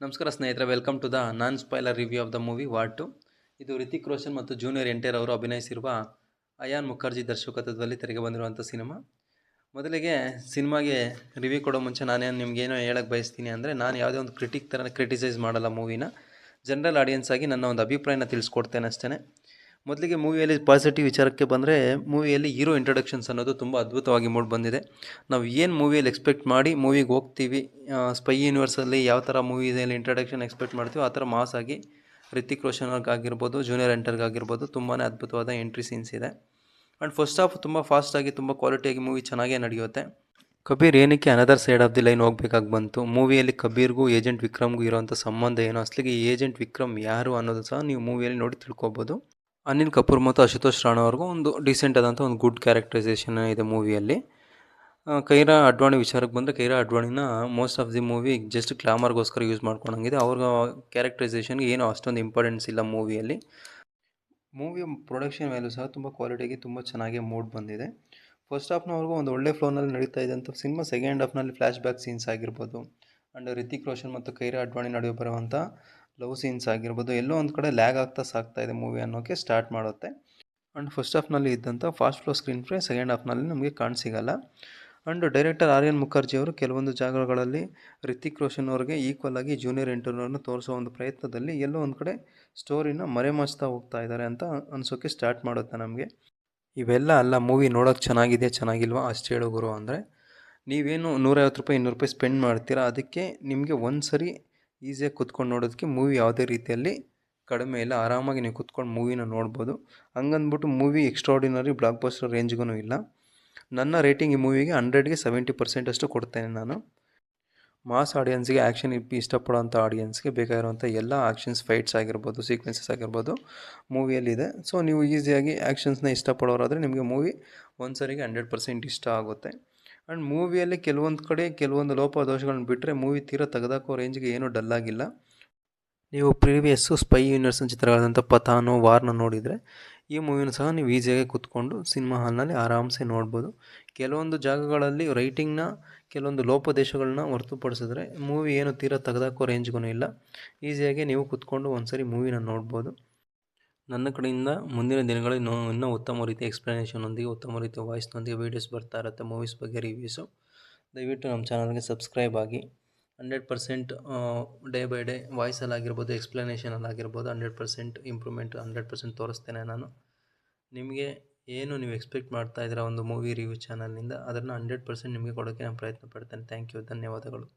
ನಮಸ್ಕಾರ ಸ್ನೇಹಿತರೆ, welcome to the non spoiler review of the movie war 2. ಇದು ರಿತಿಕ್ ರೋಷನ್ ಮತ್ತು ಜೂನಿಯರ್ ಎನ್ಟಿಆರ್ ಅವರು ಅಭಿನಯಿಸಿರುವ ಅಯಾನ್ ಮುಖರ್ಜಿ ದರ್ಶಕತ್ವದಲ್ಲಿ ತೆರೆಗೆ ಬಂದಿರುವಂಥ ಸಿನಿಮಾ. ಮೊದಲಿಗೆ ಸಿನಿಮಾಗೆ ರಿವ್ಯೂ ಕೊಡೋ ಮುಂಚೆ ನಾನೇನು ನಿಮಗೇನೋ ಹೇಳಕ್ಕೆ ಬಯಸ್ತೀನಿ ಅಂದರೆ, ನಾನು ಯಾವುದೇ ಒಂದು ಕ್ರಿಟಿಕ್ ಥರ ಕ್ರಿಟಿಸೈಸ್ ಮಾಡಲ್ಲ ಮೂವಿನ. ಜನರಲ್ ಆಡಿಯನ್ಸ್ ಆಗಿ ನನ್ನ ಒಂದು ಅಭಿಪ್ರಾಯನ ತಿಳಿಸ್ಕೊಡ್ತೇನೆ ಅಷ್ಟೇ. ಮೊದಲಿಗೆ ಮೂವಿಯಲ್ಲಿ ಪಾಸಿಟಿವ್ ವಿಚಾರಕ್ಕೆ ಬಂದರೆ, ಮೂವಿಯಲ್ಲಿ ಹೀರೋ ಇಂಟ್ರೊಡಕ್ಷನ್ಸ್ ಅನ್ನೋದು ತುಂಬ ಅದ್ಭುತವಾಗಿ ಮೂಡಿ ಬಂದಿದೆ. ನಾವು ಏನು ಮೂವಿಯಲ್ಲಿ ಎಕ್ಸ್ಪೆಕ್ಟ್ ಮಾಡಿ ಮೂವಿಗೆ ಹೋಗ್ತೀವಿ, ಸ್ಪೈ ಯೂನಿವರ್ಸಲ್ಲಿ ಯಾವ ಥರ ಮೂವಿಯಲ್ಲಿ ಇಂಟ್ರೊಡಕ್ಷನ್ ಎಕ್ಸ್ಪೆಕ್ಟ್ ಮಾಡ್ತೀವಿ ಆ ಥರ ಮಾಸ್ ಆಗಿ ರಿತಿಕ್ ರೋಷನ್ ಅವ್ರಿಗಾಗಿರ್ಬೋದು, ಜೂನಿಯರ್ ಎನ್ಟಿಆರ್ಗಾಗಿರ್ಬೋದು ತುಂಬಾ ಅದ್ಭುತವಾದ ಎಂಟ್ರಿ ಸೀನ್ಸ್ ಇದೆ. ಆ್ಯಂಡ್ ಫಸ್ಟ್ ಹಾಫ್ ತುಂಬ ಫಾಸ್ಟಾಗಿ ತುಂಬ ಕ್ವಾಲಿಟಿಯಾಗಿ ಮೂವಿ ಚೆನ್ನಾಗೇ ನಡೆಯುತ್ತೆ. ಕಬೀರ್ ಏನಕ್ಕೆ another side of the line ಹೋಗ್ಬೇಕಾಗಿ ಬಂತು? ಮೂವಿಯಲ್ಲಿ ಕಬೀರ್ಗೂ ಏಜೆಂಟ್ ವಿಕ್ರಮ್ಗೂ ಇರೋವಂಥ ಸಂಬಂಧ ಏನು, ಅಸಲಿಗೆ ಈ ಏಜೆಂಟ್ ವಿಕ್ರಮ್ ಯಾರು ಅನ್ನೋದು ಸಹ ನೀವು ಮೂವಿಯಲ್ಲಿ ನೋಡಿ ತಿಳ್ಕೊಬೋದು. ಅನಿಲ್ ಕಪೂರ್ ಮತ್ತು ಅಶುತೋಷ್ ರಾಣಾ ಅವ್ರಿಗೂ ಒಂದು ಡೀಸೆಂಟ್ ಆದಂಥ ಒಂದು ಗುಡ್ ಕ್ಯಾರೆಕ್ಟರೈಸೇಷನ್ ಇದೆ ಮೂವಿಯಲ್ಲಿ. ಕೈರಾ ಅಡ್ವಾಣಿ ವಿಚಾರಕ್ಕೆ ಬಂದರೆ, ಕೈರಾ ಅಡ್ವಾಣಿನ most of the movie just ಗ್ಲಾಮರ್ಗೋಸ್ಕರ ಯೂಸ್ ಮಾಡ್ಕೊಂಡಂಗಿದೆ. ಅವ್ರ ಕ್ಯಾರೆಕ್ಟರೈಸೇಷನ್ಗೆ ಏನೂ ಅಷ್ಟೊಂದು ಇಂಪಾರ್ಟೆನ್ಸ್ ಇಲ್ಲ ಮೂವಿಯಲ್ಲಿ. ಮೂವಿಯ ಪ್ರೊಡಕ್ಷನ್ ವ್ಯಾಲ್ಯೂ ಸಹ ತುಂಬ ಕ್ವಾಲಿಟಿಯಾಗಿ ತುಂಬ ಚೆನ್ನಾಗಿ ಮೂಡ್ ಬಂದಿದೆ. ಫಸ್ಟ್ ಹಾಫ್ನವರೆಗೂ ಒಂದು ಒಳ್ಳೆ ಫ್ಲೋನಲ್ಲಿ ನಡೀತಾ ಇದ್ದಂಥ ಸಿನಿಮಾ ಸೆಕೆಂಡ್ ಹಾಫ್ನಲ್ಲಿ ಫ್ಲ್ಯಾಶ್ ಬ್ಯಾಕ್ ಸೀನ್ಸ್ ಆಗಿರ್ಬೋದು, ಆ್ಯಂಡ್ ರಿತಿಕ್ ರೋಷನ್ ಮತ್ತು ಕೈರಾ ಅಡ್ವಾಣಿ ನಡುವೆ ಬರುವಂಥ ಲವ್ ಸೀನ್ಸ್ ಆಗಿರ್ಬೋದು, ಎಲ್ಲೋ ಒಂದು ಕಡೆ ಲ್ಯಾಗ್ ಆಗ್ತಾ ಸಾಕ್ತಾ ಇದೆ ಮೂವಿ ಅನ್ನೋಕ್ಕೆ ಸ್ಟಾರ್ಟ್ ಮಾಡುತ್ತೆ. ಆ್ಯಂಡ್ ಫಸ್ಟ್ ಹಾಫ್ನಲ್ಲಿ ಇದ್ದಂಥ fast flow screenplay second ಹಾಫ್ನಲ್ಲಿ ನಮಗೆ ಕಾಣಸಿಗಲ್ಲ. ಆ್ಯಂಡ್ ಡೈರೆಕ್ಟರ್ ಆರ್ಯನ್ ಮುಖರ್ಜಿ ಅವರು ಕೆಲವೊಂದು ಜಾಗಗಳಲ್ಲಿ ರಿತಿಕ್ ರೋಷನ್ ಅವ್ರಿಗೆ ಈಕ್ವಲ್ ಆಗಿ ಜೂನಿಯರ್ ಎನ್ಟಿಆರ್ನ ತೋರಿಸೋ ಒಂದು ಪ್ರಯತ್ನದಲ್ಲಿ ಎಲ್ಲೋ ಒಂದು ಕಡೆ ಸ್ಟೋರಿನ ಮರೆಮಾಚ್ತಾ ಹೋಗ್ತಾ ಇದ್ದಾರೆ ಅಂತ ಅನಿಸೋಕ್ಕೆ ಸ್ಟಾರ್ಟ್ ಮಾಡುತ್ತೆ ನಮಗೆ. ಇವೆಲ್ಲ ಅಲ್ಲ, ಮೂವಿ ನೋಡೋಕ್ಕೆ ಚೆನ್ನಾಗಿದೆ ಚೆನ್ನಾಗಿಲ್ವಾ ಅಷ್ಟು ಹೇಳೋ ಗುರು ಅಂದರೆ, ನೀವೇನು ₹150 ₹200 ಸ್ಪೆಂಡ್ ಮಾಡ್ತೀರಾ, ಅದಕ್ಕೆ ನಿಮಗೆ ಒಂದು ಸರಿ ಈಸಿಯಾಗಿ ಕುತ್ಕೊಂಡು ನೋಡೋದಕ್ಕೆ ಮೂವಿ ಯಾವುದೇ ರೀತಿಯಲ್ಲಿ ಕಡಿಮೆ ಇಲ್ಲ. ಆರಾಮಾಗಿ ನೀವು ಕುತ್ಕೊಂಡು ಮೂವಿನ ನೋಡ್ಬೋದು. ಹಂಗಂದ್ಬಿಟ್ಟು ಮೂವಿ ಎಕ್ಸ್ಟ್ರಾರ್ಡಿನರಿ ಬ್ಲಾಕ್ ಬಸ್ಟರ್ ರೇಂಜ್ಗೂ ಇಲ್ಲ. ನನ್ನ ರೇಟಿಂಗ್ ಈ ಮೂವಿಗೆ 100ಗೆ 70% ಅಷ್ಟು ಕೊಡ್ತೇನೆ ನಾನು. ಮಾಸ್ ಆಡಿಯನ್ಸ್ಗೆ, ಆ್ಯಕ್ಷನ್ ಇಷ್ಟಪಡೋಂಥ ಆಡಿಯನ್ಸ್ಗೆ ಬೇಕಾಗಿರುವಂಥ ಎಲ್ಲ ಆ್ಯಕ್ಷನ್ಸ್, ಫೈಟ್ಸ್ ಆಗಿರ್ಬೋದು, ಸೀಕ್ವೆನ್ಸಸ್ ಆಗಿರ್ಬೋದು ಮೂವಿಯಲ್ಲಿದೆ. ಸೊ ನೀವು ಈಸಿಯಾಗಿ ಆ್ಯಕ್ಷನ್ಸ್ನ ಇಷ್ಟಪಡೋರಾದರೆ ನಿಮಗೆ ಮೂವಿ ಒಂದು ಸರಿಗೆ 100% ಇಷ್ಟ ಆಗುತ್ತೆ. ಆ್ಯಂಡ್ ಮೂವಿಯಲ್ಲಿ ಕೆಲವೊಂದು ಕಡೆ ಕೆಲವೊಂದು ಲೋಪದೋಷಗಳನ್ನ ಬಿಟ್ಟರೆ ಮೂವಿ ತೀರಾ ತೆಗೆದಾಕೋ ರೇಂಜ್ಗೆ ಏನೂ ಡಲ್ಲಾಗಿಲ್ಲ. ನೀವು ಪ್ರೀವಿಯಸ್ಸು ಸ್ಪೈ ಯೂನಿವರ್ಸನ್ ಚಿತ್ರಗಳಾದಂಥ ಪಠಾನು, ವಾರ್ನ ನೋಡಿದರೆ ಈ ಮೂವಿನೂ ಸಹ ನೀವು ಈಸಿಯಾಗಿ ಕೂತ್ಕೊಂಡು ಸಿನಿಮಾ ಹಾಲ್ನಲ್ಲಿ ಆರಾಮ್ಸೆ ನೋಡ್ಬೋದು. ಕೆಲವೊಂದು ಜಾಗಗಳಲ್ಲಿ ರೈಟಿಂಗ್ನ ಕೆಲವೊಂದು ಲೋಪದೇಶಗಳನ್ನ ಹೊರತುಪಡಿಸಿದ್ರೆ ಮೂವಿ ಏನು ತೀರಾ ತೆಗೆದಾಕೋ ರೇಂಜ್ಗೂ ಇಲ್ಲ. ಈಸಿಯಾಗಿ ನೀವು ಕೂತ್ಕೊಂಡು ಒಂದು ಸರಿ ಮೂವಿನ ನೋಡ್ಬೋದು. ನನ್ನ ಕಡೆಯಿಂದ ಮುಂದಿನ ದಿನಗಳಲ್ಲಿ ಇನ್ನೂ ಉತ್ತಮ ರೀತಿಯ ಎಕ್ಸ್ಪ್ಲನೇಷನ್ನೊಂದಿಗೆ, ಉತ್ತಮ ರೀತಿಯ ವಾಯ್ಸ್ನೊಂದಿಗೆ ವೀಡಿಯೋಸ್ ಬರ್ತಾ ಇರುತ್ತೆ ಮೂವೀಸ್ ಬಗ್ಗೆ ರಿವ್ಯೂಸು. ದಯವಿಟ್ಟು ನಮ್ಮ ಚಾನಲ್ಗೆ ಸಬ್ಸ್ಕ್ರೈಬ್ ಆಗಿ. 100% ಡೇ ಬೈ ಡೇ ವಾಯ್ಸಲ್ಲಾಗಿರ್ಬೋದು, ಎಕ್ಸ್ಪ್ಲನೇಷನಲ್ಲಾಗಿರ್ಬೋದು 100% ಇಂಪ್ರೂವ್ಮೆಂಟ್ 100% ತೋರಿಸ್ತೇನೆ ನಾನು. ನಿಮಗೆ ಏನು ನೀವು ಎಕ್ಸ್ಪೆಕ್ಟ್ ಮಾಡ್ತಾ ಇದ್ದೀರಾ ಒಂದು ಮೂವಿ ರಿವ್ಯೂ ಚಾನಲ್ನಿಂದ, ಅದನ್ನು 100% ನಿಮಗೆ ಕೊಡೋಕ್ಕೆ ನಾನು ಪ್ರಯತ್ನ ಪಡ್ತೇನೆ. ಥ್ಯಾಂಕ್ ಯು, ಧನ್ಯವಾದಗಳು.